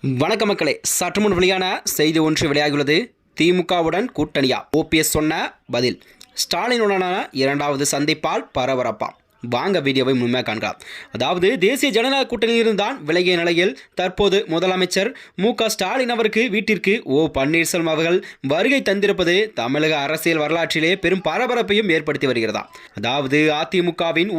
வணக்க மக்களே, சற்று முன் வெளியான செய்தி ஒன்று வெளியாகியுள்ளது. திமுகவுடன் கூட்டணியா? ஓபிஎஸ் சொன்ன பதில். ஸ்டாலினுடனான இரண்டாவது சந்திப்பால் பரபரப்பாம். வாங்க வீடியோவை முழுமையாக காண்கலாம். அதாவது தேசிய ஜனநாயக கூட்டணியிலிருந்து தான் விலகிய நிலையில் தற்போது முதலமைச்சர் மு.க. ஸ்டாலின் அவருக்கு வீட்டிற்கு ஓ பன்னீர்செல்வம் அவர்கள் வருகை தந்திருப்பது தமிழக அரசியல் வரலாற்றிலே பெரும் பரபரப்பையும் ஏற்படுத்தி வருகிறதா. அதாவது அதிமுகவின்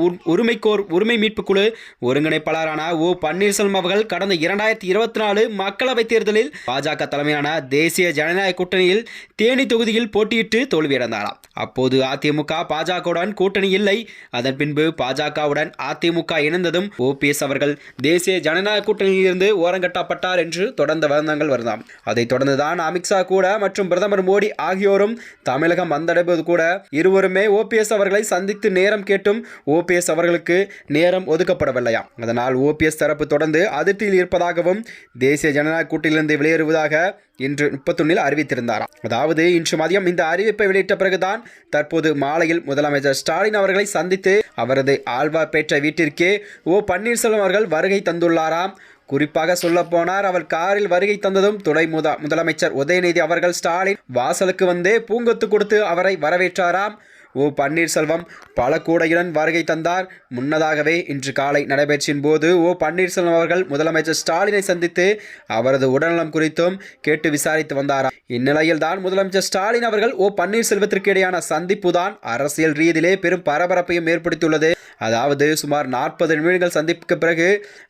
உரிமை மீட்பு குழு ஒருங்கிணைப்பாளரான ஓ பன்னீர்செல்வம் அவர்கள் கடந்த 2024 மக்களவைத் தேர்தலில் பாஜக தலைமையிலான தேசிய ஜனநாயக கூட்டணியில் தேனி தொகுதியில் போட்டியிட்டு தோல்வியடைந்தாராம். அப்போது அதிமுக பாஜகவுடன் கூட்டணி இல்லை. அதன் பின்பு பாஜகவுடன் அதிமுக இணைந்ததும் ஓபிஎஸ் அவர்கள் தேசிய ஜனநாயக கூட்டணியிலிருந்து ஓரங்கட்டப்பட்டார் என்று தொடர்ந்த வதந்தங்கள் வருதாம். அதைத் தொடர்ந்துதான் அமித்ஷா கூட மற்றும் பிரதமர் மோடி ஆகியோரும் தமிழகம் வந்தடைவது கூட இருவருமே ஓபிஎஸ் அவர்களை சந்தித்து நேரம் கேட்டும் ஓபிஎஸ் அவர்களுக்கு நேரம் ஒதுக்கப்படவில்லையாம். அதனால் ஓபிஎஸ் தரப்பு தொடர்ந்து அதிருப்தியில் இருப்பதாகவும் தேசிய ஜனநாயக கூட்டணியிலிருந்து வெளியேறுவதாக இன்று 31 அறிவித்திருந்தாராம். அதாவது இன்று மதியம் இந்த அறிவிப்பை வெளியிட்ட பிறகுதான் தற்போது மாலையில் முதலமைச்சர் ஸ்டாலின் அவர்களை சந்தித்து அவரது ஆழ்வார்பேட்டை வீட்டிற்கே ஓ பன்னீர்செல்வம் அவர்கள் வருகை தந்துள்ளாராம். குறிப்பாக சொல்ல போனார், அவர் காரில் வருகை தந்ததும் துணை முதலமைச்சர் உதயநிதி அவர்கள் ஸ்டாலின் வாசலுக்கு வந்தே பூங்கொத்து கொடுத்து அவரை வரவேற்றாராம். ஓ பன்னீர்செல்வம் பல கூடையுடன் வருகை தந்தார். முன்னதாகவே இன்று காலை நடைபெற்றின் போது ஓ பன்னீர்செல்வம் அவர்கள் முதலமைச்சர் ஸ்டாலினை சந்தித்து அவரது உடல்நலம் குறித்தும் கேட்டு விசாரித்து வந்தாராம். இந்நிலையில் தான் முதலமைச்சர் ஸ்டாலின் அவர்கள் ஓ பன்னீர்செல்வத்திற்கு இடையான சந்திப்பு தான் அரசியல் ரீதியிலே பெரும் பரபரப்பையும் ஏற்படுத்தியுள்ளது. அதாவது சுமார் 40 நிமிடங்கள் சந்திப்புக்கு பிறகு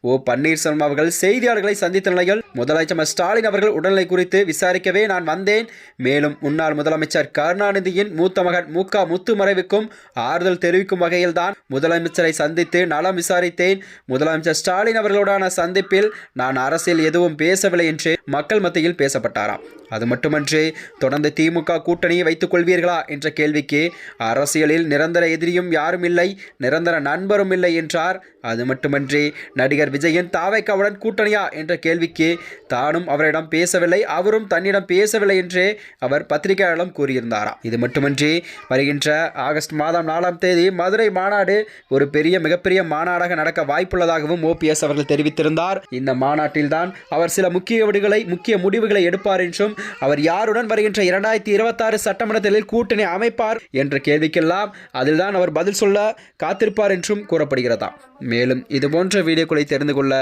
ஓ பன்னீர்செல்வம் அவர்கள் செய்தியாளர்களை சந்தித்த நிலையில் முதலமைச்சர் ஸ்டாலின் அவர்கள் உடல்நிலை குறித்து விசாரிக்கவே நான் வந்தேன். மேலும் முன்னாள் முதலமைச்சர் கருணாநிதியின் மூத்த மகன் மு.க. முத்து மறைவுக்கும் ஆறுதல் தெரிவிக்கும் வகையில் தான் முதலமைச்சரை சந்தித்து நலம் விசாரித்தேன். முதலமைச்சர் ஸ்டாலின் அவர்களுடான சந்திப்பில் நான் அரசியல் எதுவும் பேசவில்லை என்று மக்கள் மத்தியில் பேசப்பட்டாராம். அது மட்டுமன்றி தொடர்ந்து திமுக கூட்டணியை வைத்துக் கொள்வீர்களா என்ற கேள்விக்கு அரசியலில் நிரந்தர எதிரியும் யாரும் இல்லை, நிரந்தர நண்பரும் இல்லை என்றார். அது மட்டுமன்றி நடிகர் விஜயின் தாவேக்காவுடன் கூட்டணியா என்ற கேள்விக்கு தானும் அவரிடம் பேசவில்லை, அவரும் தன்னிடம் பேசவில்லை என்றே அவர் பத்திரிகையாளர்களிடம் கூறியிருந்தாராம். இது மட்டுமன்றி வருகின்ற ஆகஸ்ட் மாதம் 4ஆம் தேதி மதுரை மாநாடு ஒரு மிகப்பெரிய மாநாடாக நடக்க வாய்ப்புள்ளதாகவும் ஓபிஎஸ் அவர்கள் தெரிவித்திருந்தார். இந்த மாநாட்டில் தான் அவர் சில முக்கிய முடிவுகளை எடுப்பார் என்றும் அவர் யாருடன் வருகின்ற 2026 சட்டமன்ற தேர்தலில் கூட்டணி அமைப்பார் என்ற கேள்விக்கெல்லாம் அதில்தான் அவர் பதில் சொல்ல காத்திருப்பார் என்றும் கூறப்படுகிறதா. மேலும் இது போன்ற வீடியோக்களை தெரிந்து கொள்ள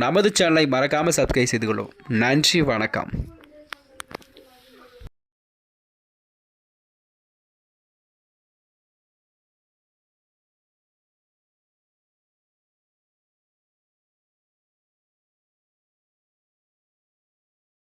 நமது சேனலை மறக்காமல் சப்ஸ்கிரைப் செய்து கொள்ளும். நன்றி, வணக்கம்.